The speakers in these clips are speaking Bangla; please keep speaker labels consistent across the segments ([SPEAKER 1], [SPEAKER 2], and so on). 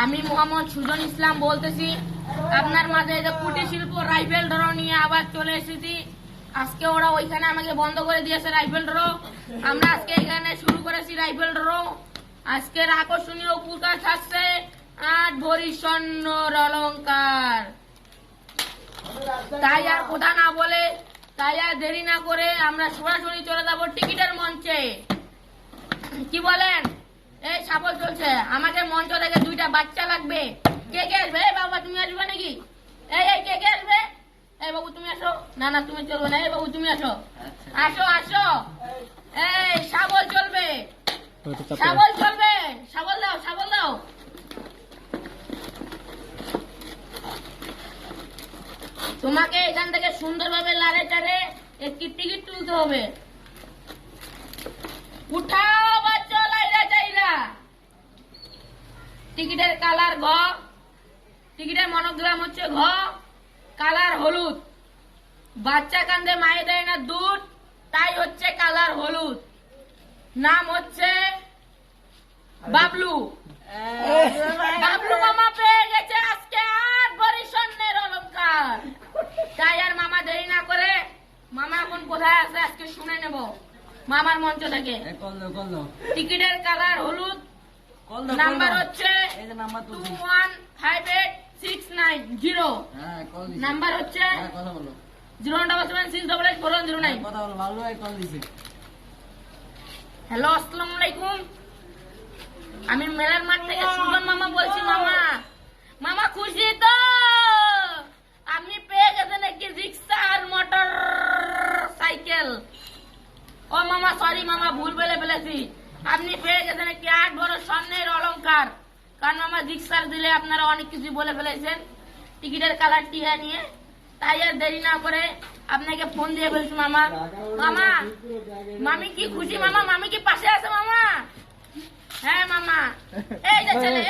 [SPEAKER 1] আমি মোহাম্মদ সুজন ইসলাম বলতেছি। আপনার মাঝে যে কুটির শিল্প রাইফেল ড্র নিয়ে আবার চলে এসেছি। আজকে ওরা ওইখানে আমাকে বন্ধ করে দিয়েছে রাইফেল ড্র। আমরা আজকে এখানে শুরু করেছি রাইফেল ড্র। আজকের আকর্ষণীয় পুরস্কার থাকছে 8 ভরি স্বর্ণর অলংকার। তাই আর কথা না বলে, তাই আর দেরি না করে আমরা সরাসরি চলে যাবো টিকিটের মঞ্চে। কি বলেন? এই সাবল চলছে, আমাকে মঞ্চ থেকে 2টা বাচ্চা লাগবে। কে কে আসবে? বাবা তুমি আসবে নাকি? এই এই কে কে আসবে? এই বাবু তুমি আসো। না না তুমি চলবে না। এই বাবু তুমি আসো, আসো আসো। এই সাবল চলবে, সাবল চলবে। সাবল দাও, সাবল দাও। তোমাকে এখান থেকে সুন্দরভাবে লারে টারে একটি টিকিট তুলতে হবে। উঠাও বাচ্চা লাইরা চাইরা। টিকিটের কালার ঘ, টিকিটের মনোগ্রাম হচ্ছে ঘ, কালার হলুদ। বাচ্চা কান্দে মায়ে দেয় না দুধ, তাই হচ্ছে কালার হলুদ। নাম হচ্ছে বাবলু। বাবলু মামা পেয়ে গেছে আজকে 8 ভরি স্বর্ণের অলংকার। তাই আর মামা দেরি না করে, মামা এখন কোথায় আছে আজকে শুনে নেব মামার মঞ্চ থেকে। টিকিটের কালার হলুদ, নাম্বার হচ্ছে 215869 নাম্বার হচ্ছে 07768484109। হ্যালো, আসসালামু আলাইকুম। আমি মেলার মাঠ থেকে সুজন মামা বলছি। মামা, মামা খুশি তো? আপনি পেয়ে গেছেন একটি রিক্সা আর মোটর সাইকেল। ও মামা সরি মামা, ভুল বলে ফেলেছি। আপনি পেয়ে গেছেন একটি 8 ভরি স্বর্ণের অলংকার। কারণ মামা রিক্সার দিলে আপনারা অনেক কিছু বলে ফেলেছেন টিকিটের কালারটি নিয়ে। তাই আর দেরি না করে আপনাকে ফোন দিয়ে বলছি মামা। মামা, মামি কি খুশি মামা? মামি কি পাশে আছে মামা? হ্যাঁ মামা। এই যে ছেলে,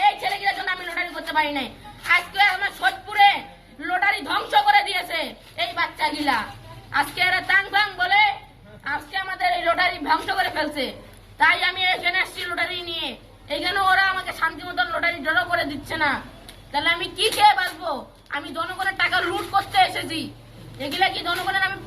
[SPEAKER 1] এই ছেলেগুলা জন্য আমি লটারি করতে পারি নাই। আজকে আমার সোদপুরে লটারি ধ্বংস করে দিয়েছে এই বাচ্চাগুলা। আজকে এরা টাং টাং বলে আজকে আমাদের এই লটারি ধ্বংস করে ফেলছে। তাই আমি এখানে আসছি লটারি নিয়ে। এইখানে ওরা আমাকে শান্তি মতন লটারি ড্র করে দিচ্ছে না। তাহলে আমি কি খেয়ে বাঁচবো? আমি জনগণের টাকা লুট করতে এসেছি। এগুলা কি জনগণের আমি